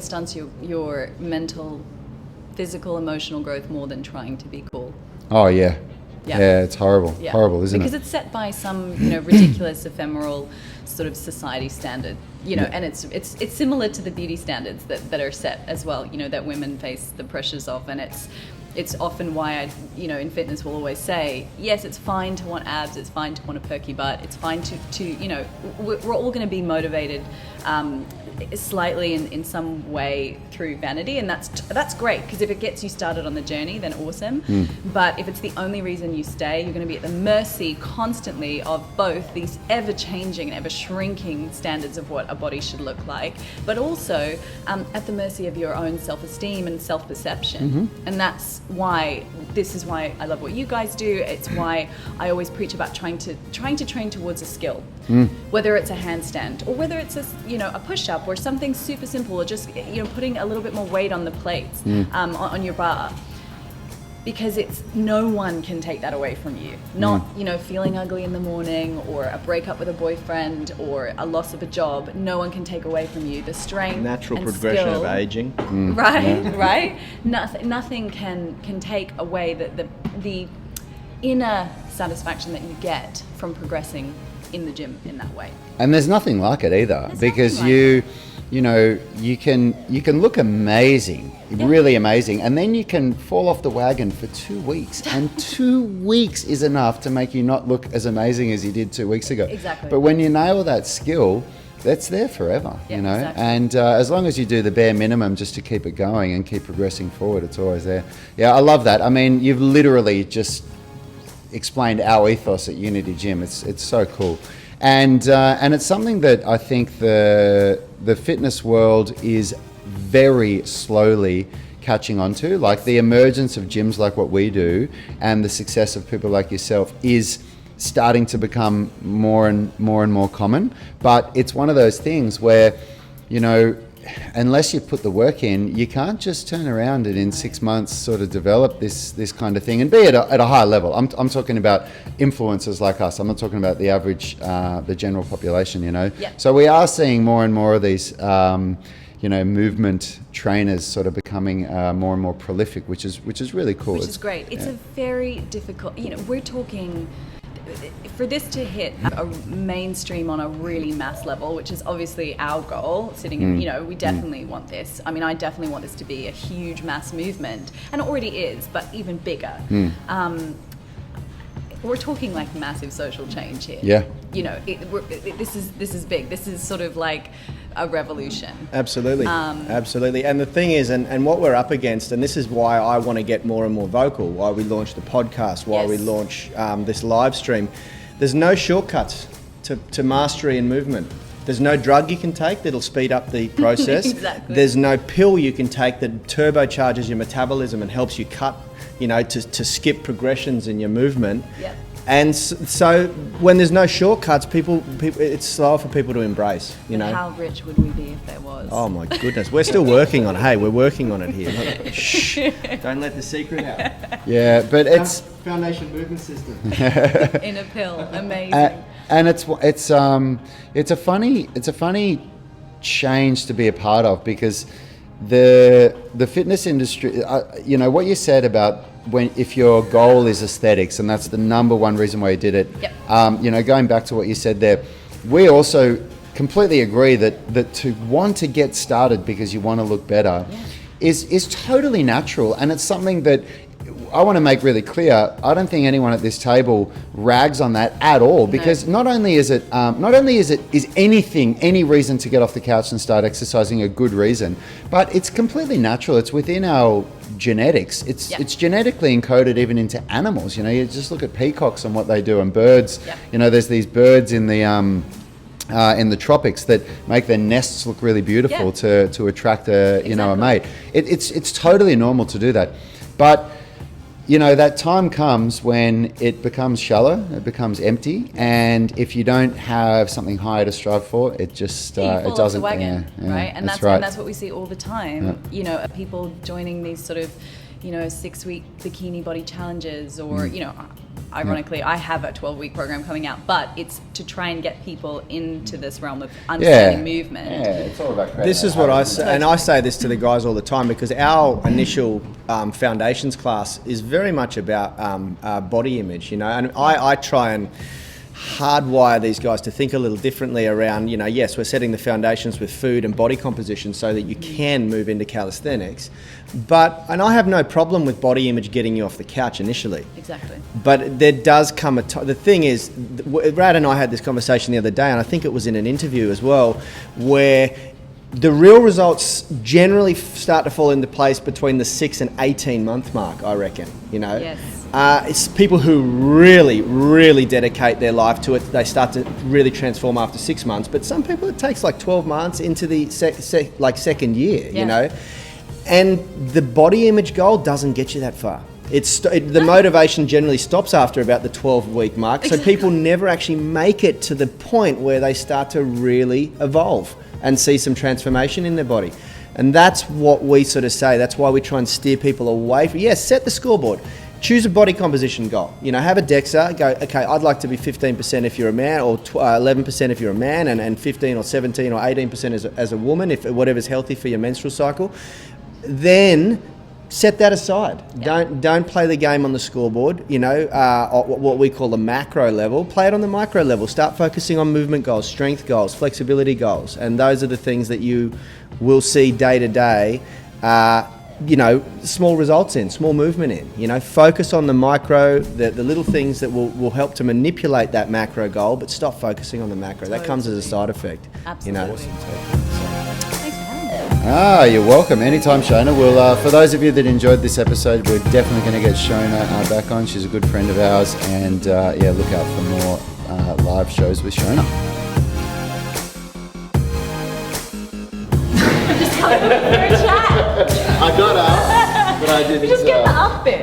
stunts your mental, physical, emotional growth more than trying to be cool. Oh yeah. Yeah, it's horrible. Yeah. Horrible, isn't because it? it's set by some, ridiculous, ephemeral sort of society standard, and it's similar to the beauty standards that are set as well, that women face the pressures of, and it's often why I, in fitness will always say, yes, it's fine to want abs, it's fine to want a perky butt, it's fine to we're all going to be motivated slightly in some way through vanity, and that's great, because if it gets you started on the journey, then awesome. But if it's the only reason you stay, you're going to be at the mercy constantly of both these ever-changing and ever-shrinking standards of what a body should look like, but also at the mercy of your own self-esteem and self-perception. And that's why I love what you guys do. It's why I always preach about trying to train towards a skill, whether it's a handstand or whether it's a push-up or something super simple, or just putting a little bit more weight on the plates, on your bar, because no one can take that away from you. Not feeling ugly in the morning, or a breakup with a boyfriend, or a loss of a job. No one can take away from you the strength, natural and progression skill. of aging. Right. Nothing can take away the inner satisfaction that you get from progressing in the gym in that way. And there's nothing like it either, because you can look amazing, really amazing, and then you can fall off the wagon for 2 weeks, and 2 weeks is enough to make you not look as amazing as you did 2 weeks ago. Exactly. But when you nail that skill, that's there forever, Exactly. And as long as you do the bare minimum just to keep it going and keep progressing forward, it's always there. Yeah, I love that. I mean, you've literally just explained our ethos at Unity Gym. It's so cool. And it's something that I think the fitness world is very slowly catching on to. Like the emergence of gyms like what we do, and the success of people like yourself is starting to become more and more common. But it's one of those things where, unless you put the work in, you can't just turn around and in 6 months sort of develop this kind of thing and be at a high level. I'm talking about influencers like us. I'm not talking about the average, the general population, Yep. So we are seeing more and more of these, movement trainers sort of becoming more and more prolific, which is really cool. Which is great. It's a very difficult, we're talking, for this to hit a mainstream on a really mass level, which is obviously our goal, sitting in, we definitely want this. I mean, I definitely want this to be a huge mass movement, and it already is, but even bigger. We're talking like massive social change here. Yeah. This is big. This is sort of like a revolution. Absolutely. Absolutely. And the thing is, and what we're up against, and this is why I want to get more and more vocal, why we launched the podcast, why we launch this live stream, there's no shortcuts to mastery and movement. There's no drug you can take that'll speed up the process. Exactly. There's no pill you can take that turbocharges your metabolism and helps you cut, to skip progressions in your movement. Yep. And so when there's no shortcuts, people it's slower for people to embrace, How rich would we be if there was? Oh my goodness, we're still working on it. Hey, we're working on it here. Shh, don't let the secret out. Yeah, but it's Foundation Movement System. In a pill, amazing. And it's a funny change to be a part of, because the fitness industry, what you said about if your goal is aesthetics, and that's the number one reason why you did it. Yep. Going back to what you said there, we also completely agree that to want to get started because you want to look better is totally natural, and it's something that I want to make really clear. I don't think anyone at this table rags on that at all, because not only is any reason to get off the couch and start exercising a good reason, but it's completely natural. It's within our genetics. It's genetically encoded even into animals. You just look at peacocks and what they do, and birds. There's these birds in the tropics that make their nests look really beautiful to attract a mate. It's totally normal to do that, but that time comes when it becomes shallow, it becomes empty, and if you don't have something higher to strive for, it just it doesn't. Right? And that's what we see all the time. People joining these sort of 6-week bikini body challenges, or ironically, I have a 12-week program coming out, but it's to try and get people into this realm of understanding movement. Yeah, it's all about creating This is what I say, and I say this to the guys all the time, because our initial foundations class is very much about body image, you know, and I try and hardwire these guys to think a little differently around, you know, yes, we're setting the foundations with food and body composition so that you can move into calisthenics, and I have no problem with body image getting you off the couch initially. Exactly. But there does come a time. The thing is, Brad and I had this conversation the other day, and I think it was in an interview as well, where the real results generally start to fall into place between the 6 and 18 month mark, I reckon, you know. Yes. It's people who really, really dedicate their life to it. They start to really transform after 6 months. But some people, it takes like 12 months into the second year, you know. And the body image goal doesn't get you that far. The motivation generally stops after about the 12-week mark. So people never actually make it to the point where they start to really evolve and see some transformation in their body. And that's what we sort of say. That's why we try and steer people away from, set the scoreboard. Choose a body composition goal. You know, have a DEXA, go, okay, I'd like to be 15% if you're a man, or 11% if you're a man, and 15 or 17 or 18% as a woman, if whatever's healthy for your menstrual cycle. Then set that aside. Don't play the game on the scoreboard, you know, what we call the macro level. Play it on the micro level. Start focusing on movement goals, strength goals, flexibility goals. And those are the things that you will see day to day, you know, small results in, small movement in. You know, focus on the micro, the little things that will help to manipulate that macro goal, but stop focusing on the macro. That comes as a side effect. Absolutely. You know. Thanks for having me. You're welcome. Anytime, Shona. Well, for those of you that enjoyed this episode, we're definitely going to get Shona back on. She's a good friend of ours, and look out for more live shows with Shona. Just have a chat. I got up, but I didn't. Just get the up bit.